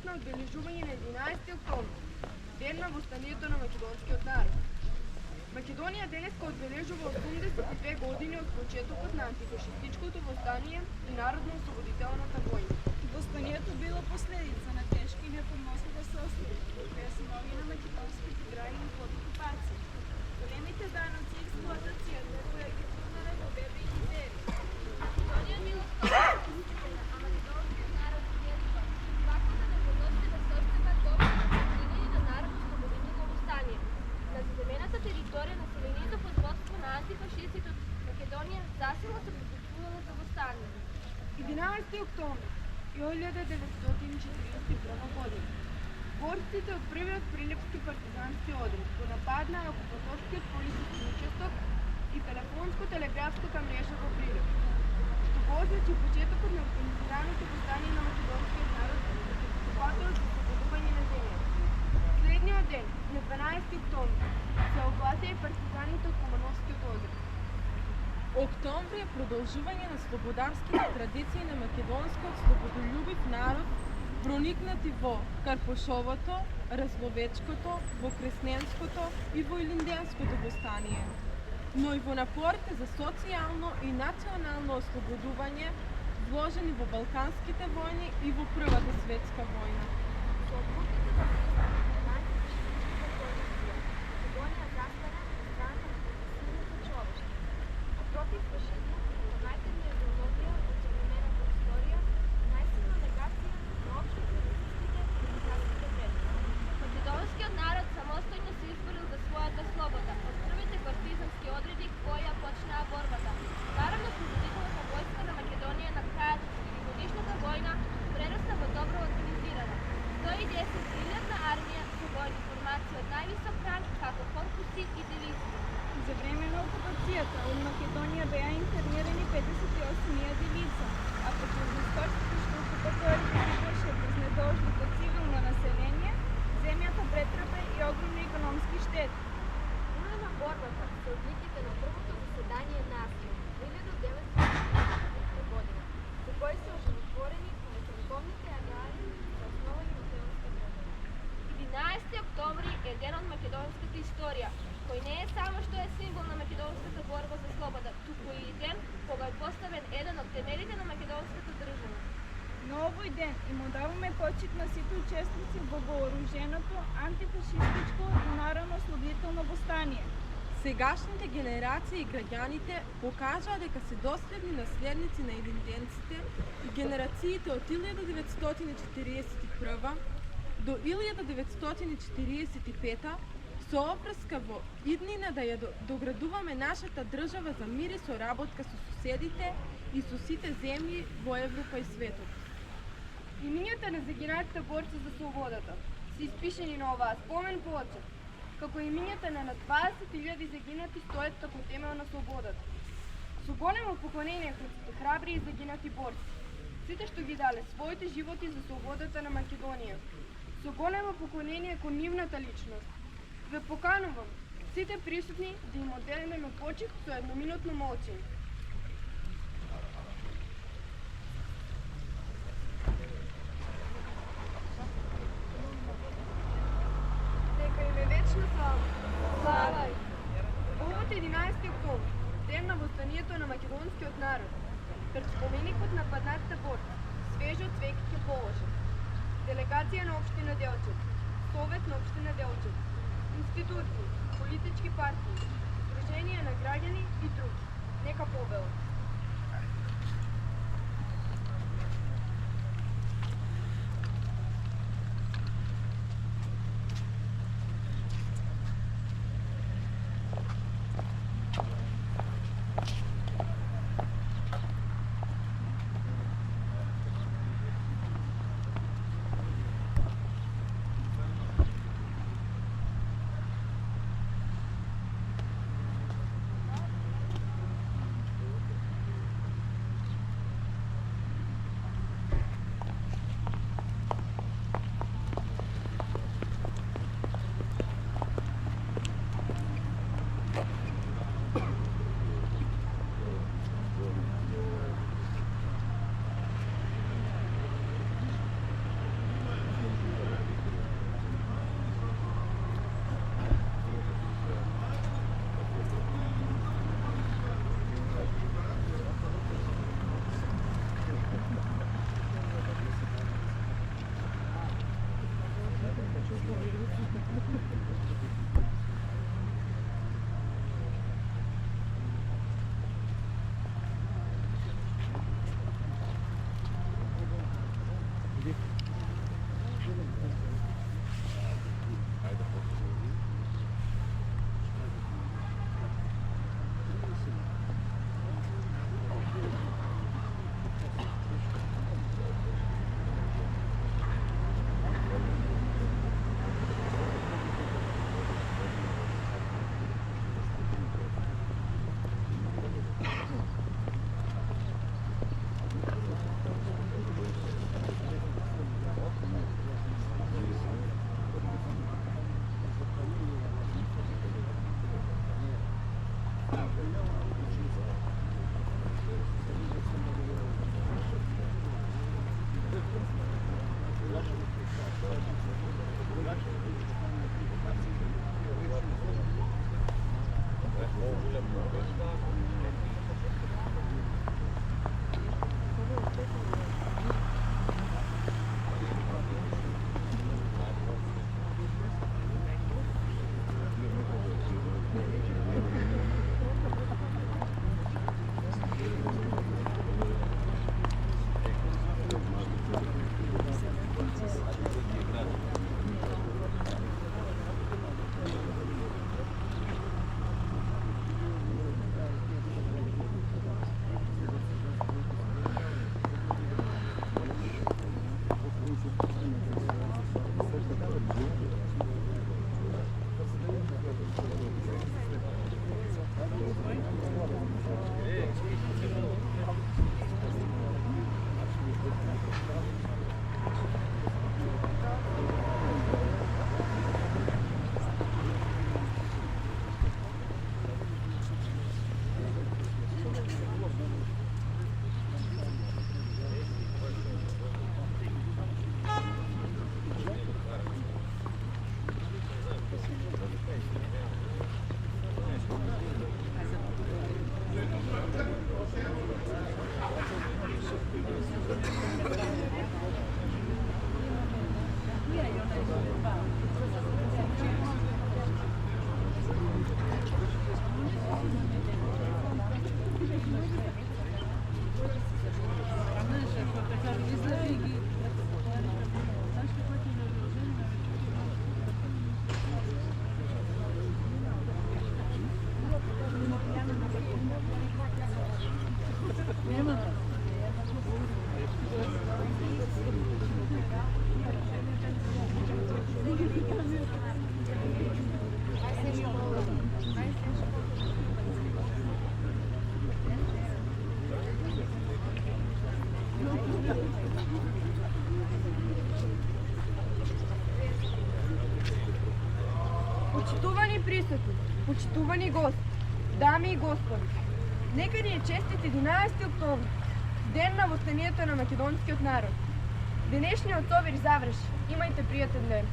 на одбележување на 11 октомври, ден на востанието на македонскиот народ. Македонија денеска одбележува 82 години од почетокот на антифашистичкото востание и народно-ослободителната војна. Востанието било последица на тешки и неподносливи состојби, кои се многи на македонските граѓани под окупација. Големите даноци и експлоатацијата која ги турнале во бебе и дизери. Македонија било столица, а македонскиот народ бедува. Ваквата неподнослива состојба доведе до дигање на народно-ослободително востание. На задемената територија населението под водство на антифашистите од Македонија засилно се подготвувало за востание. 11 октомври 1941 година. Борците од првиот прилепски партизански одред го нападнаа окупаторскиот полициски учесток и телефонско-телеграфската мрежа во Прилеп, што го означи почетокот на организираното востание на македонскиот народ против окупаторот за ослободување на земјата. Следниот ден, на 12 октомври, се огласија и партизаните од Кумановскиот одред. Октомври е продолжување на слободарските традиции на македонскиот слободолюбив народ, проникнати во Карпошовото, Разловечкото, во Кресненското и во Илинденското востание, но и во напорите за социјално и национално ослободување вложени во Балканските војни и во Првата светска војна. Со одлуките за престанок на антифашистичката коалиција, Македонија застана на страната на прогресивното човештво, а против фашизмот како најтемна идеологија од современата историја, најсилна негација на општетерористските и демократските вредности. Македонскиот народ самостојно се изборил за својата слобода од првите партизански одреди кои ја почнаа борбата. Народно-ослободителната војска на Македонија на крајот на 4-годишната војна прерасна во добро организирана 110.000 армија со војни формации од највисок ранг како корпуси и дивизии. За време на окупацијата од Македонија беа интернирани 58.000 лица, а противничките што окупаторите ги вршат безнедолжното цивилно население, земјата претрпе и огромни економски штети. Кругот на борбата се одликите на првото заседание на АСИО 1940 година, за кои се оживотворени конвенционалните анализи за основање на македонска држава. 11 октомври е ден од македонската историја, кој не е само што е символ на македонската борба за слобода, туку и ден кога е поставен еден од темелите на македонската држава. На овој ден им одаваме почит на сите учесници во вооруженото антифашистичко и народно-ослободително востание. Сегашните генерации и граѓаните покажаа дека се доследни наследници на идентенците и генерациите од 1941 до 1945 со опреска во иднина да ја доградуваме нашата држава за мир и соработка со соседите и со сите земји во Европа и светот. Имињата на загинатите борци за слободата се испишени на оваа спомен плоча, како имињата на над 20.000 загинати стоят како темел на слободата. Со големо поклонение кон сите храбри и загинати борци, сите што ги дале своите животи за слободата на Македонија. Со големо поклонение кон нивната личност, ве поканувам сите присутни да им одделиме почит со едноминутно молчење. Нека им е вечна слава. Слава! Овој 11 октомври, ден на востанието на македонскиот народ, пред споменикот на паднатите борци, свежо цвеќе ќе положат. Делегација на општина Делчев, Совет на општина Делчев, институции, политички партии, сдруженија на граѓани и други. Нека побелат. Почитувани присутни, почитувани гости, дами и господи, нека ни е честит 11 октомври, ден на въстанието на македонският народ. Денешният совир завърши. Имайте приятен ден.